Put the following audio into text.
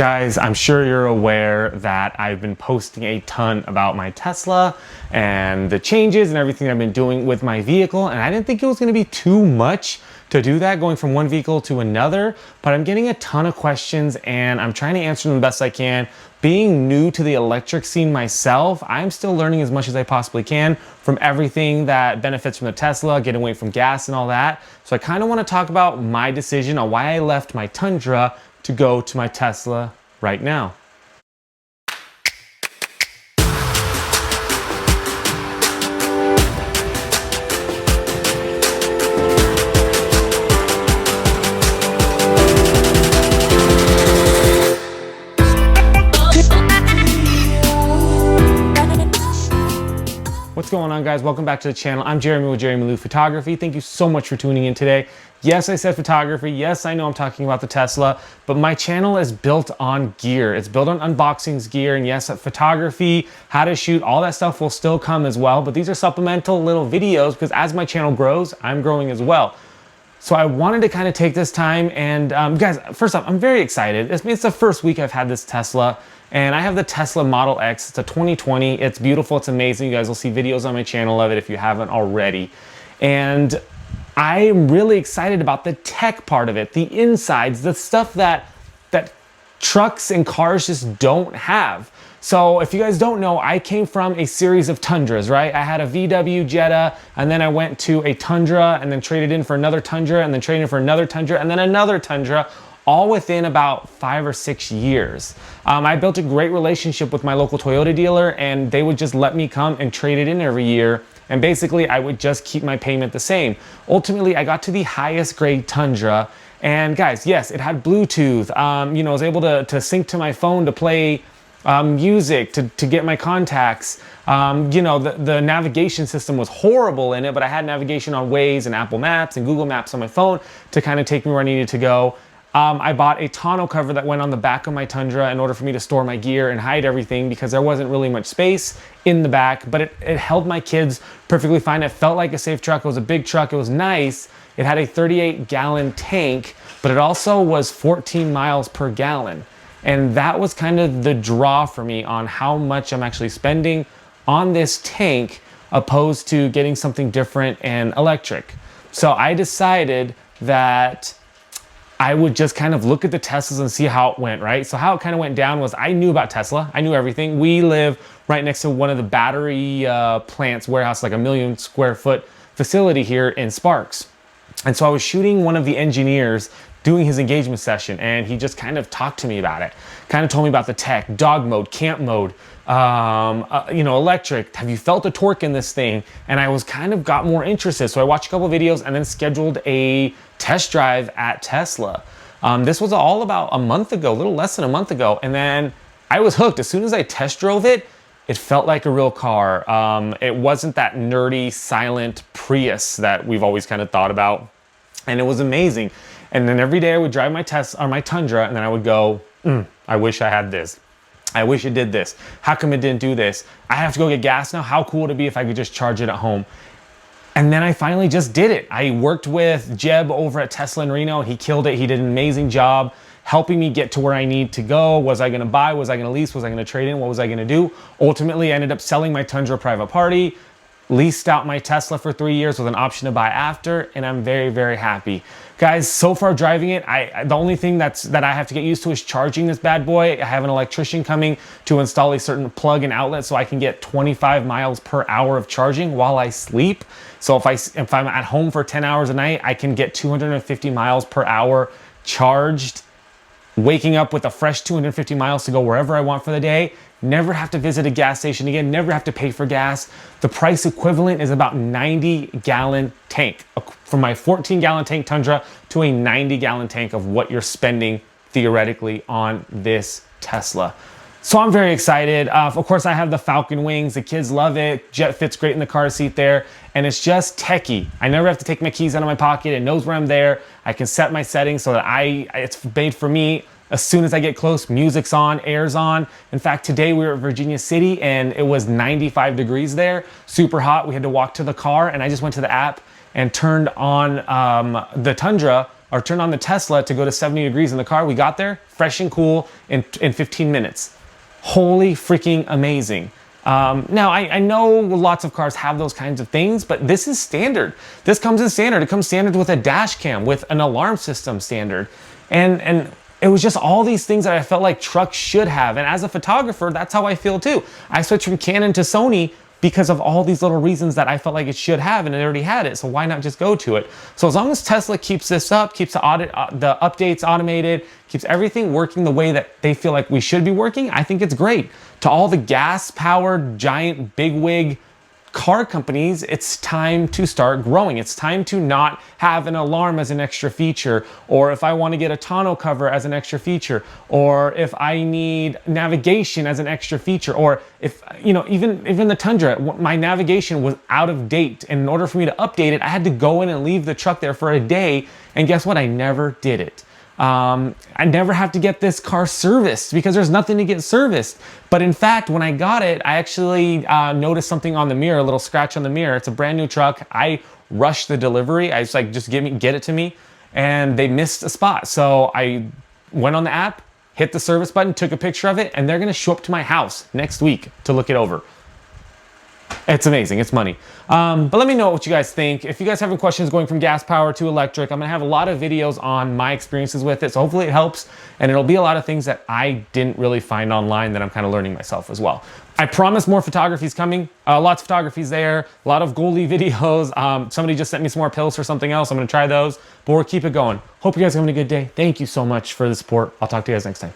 Guys, I'm sure you're aware that I've been posting a ton about my Tesla and the changes and everything I've been doing with my vehicle, and I didn't think it was going to be too much to do that going from one vehicle to another, but I'm getting a ton of questions and I'm trying to answer them the best I can. Being new to the electric scene myself, I'm still learning as much as I possibly can from everything that benefits from the Tesla, getting away from gas and all that. So I kind of want to talk about my decision on why I left my Tundra to go to my Tesla right now. What's going on, guys? Welcome back to the channel. I'm Jeramie with Jeramie Photography. Thank you so much for tuning in today. Yes, I said photography. Yes, I know I'm talking about the Tesla, but my channel is built on gear. It's built on unboxings, gear, and yes, photography, how to shoot, all that stuff will still come as well, but these are supplemental little videos because as my channel grows, I'm growing as well. So I wanted to kind of take this time and guys, first off, I'm very excited. It's the first week I've had this Tesla. And I have the Tesla Model X. It's a 2020. It's beautiful. It's amazing. You guys will see videos on my channel of it if you haven't already. And I'm really excited about the tech part of it, the insides, the stuff that trucks and cars just don't have. So if you guys don't know, I came from a series of Tundras, right? I had a VW Jetta, and then I went to a Tundra, and then traded in for another Tundra, and then traded in for another Tundra, and then another Tundra, all within about 5 or 6 years. I built a great relationship with my local Toyota dealer, and they would just let me come and trade it in every year. And basically I would just keep my payment the same. Ultimately, I got to the highest grade Tundra. And guys, yes, it had Bluetooth. You know, I was able to sync to my phone to play music, to get my contacts. You know, the navigation system was horrible in it, but I had navigation on Waze and Apple Maps and Google Maps on my phone to kind of take me where I needed to go. I bought a tonneau cover that went on the back of my Tundra in order for me to store my gear and hide everything because there wasn't really much space in the back, but it held my kids perfectly fine. It felt like a safe truck. It was a big truck. It was nice. It had a 38-gallon tank, but it also was 14 miles per gallon. And that was kind of the draw for me on how much I'm actually spending on this tank opposed to getting something different and electric. So I decided that I would just kind of look at the Teslas and see how it went, right? So how it kind of went down was I knew about Tesla. I knew everything. We live right next to one of the battery plants, warehouse, like a 1 million square foot facility here in Sparks. And so I was shooting one of the engineers doing his engagement session, and he just kind of talked to me about it. Kind of told me about the tech, dog mode, camp mode, you know, electric. Have you felt the torque in this thing? And I was kind of got more interested. So I watched a couple of videos and then scheduled a test drive at Tesla. This was all about a month ago, a little less than a month ago. And then I was hooked. As soon as I test drove it, it felt like a real car. It wasn't that nerdy, silent Prius that we've always kind of thought about. And it was amazing. And then every day I would drive my my Tundra, and then I would go, I wish I had this. I wish it did this. How come it didn't do this? I have to go get gas now. How cool would it be if I could just charge it at home? And then I finally just did it. I worked with Jeb over at Tesla in Reno. He killed it. He did an amazing job helping me get to where I need to go. Was I gonna buy? Was I gonna lease? Was I gonna trade in? What was I gonna do? Ultimately, I ended up selling my Tundra private party, leased out my Tesla for 3 years with an option to buy after, and I'm very, very happy. Guys, so far driving it, the only thing that I have to get used to is charging this bad boy. I have an electrician coming to install a certain plug and outlet so I can get 25 miles per hour of charging while I sleep. So if I'm at home for 10 hours a night, I can get 250 miles per hour charged, waking up with a fresh 250 miles to go wherever I want for the day. Never have to visit a gas station again, never have to pay for gas. The price equivalent is about 90-gallon tank. From my 14-gallon tank Tundra to a 90-gallon tank of what you're spending theoretically on this Tesla. So I'm very excited. Of course, I have the Falcon wings. The kids love it. Jet fits great in the car seat there. And it's just techie. I never have to take my keys out of my pocket. It knows where I'm there. I can set my settings so that it's made for me. As soon as I get close, music's on, air's on. In fact, today we were at Virginia City and it was 95 degrees there, super hot. We had to walk to the car and I just went to the app and turned on the Tundra or turn on the Tesla to go to 70 degrees in the car. We got there fresh and cool in 15 minutes. Holy freaking amazing. Now, I know lots of cars have those kinds of things, but this is standard. This comes in standard. It comes standard with a dash cam, with an alarm system standard. And it was just all these things that I felt like trucks should have. And as a photographer, that's how I feel too. I switched from Canon to Sony because of all these little reasons that I felt like it should have, and it already had it, so why not just go to it? So as long as Tesla keeps this up, keeps the updates automated, keeps everything working the way that they feel like we should be working, I think it's great. To all the gas-powered, giant, bigwig car companies, it's time to start growing. It's time to not have an alarm as an extra feature, or if I want to get a tonneau cover as an extra feature, or if I need navigation as an extra feature, or if, you know, even the Tundra, my navigation was out of date, and in order for me to update it, I had to go in and leave the truck there for a day, and guess what? I never did it. I never have to get this car serviced because there's nothing to get serviced. But in fact, when I got it, I actually noticed something on the mirror, a little scratch on the mirror. It's a brand new truck. I rushed the delivery. I was like, just get it to me. And they missed a spot. So I went on the app, hit the service button, took a picture of it, and they're gonna show up to my house next week to look it over. It's amazing, it's money. But let me know what you guys think. If you guys have any questions going from gas power to electric, I'm gonna have a lot of videos on my experiences with it, so hopefully it helps, and it'll be a lot of things that I didn't really find online that I'm kind of learning myself as well. I promise more photography is coming. Lots of photography's there, a lot of goalie videos. Somebody just sent me some more pills for something else. I'm gonna try those, but we'll keep it going. Hope you guys are having a good day. Thank you so much for the support. I'll talk to you guys next time.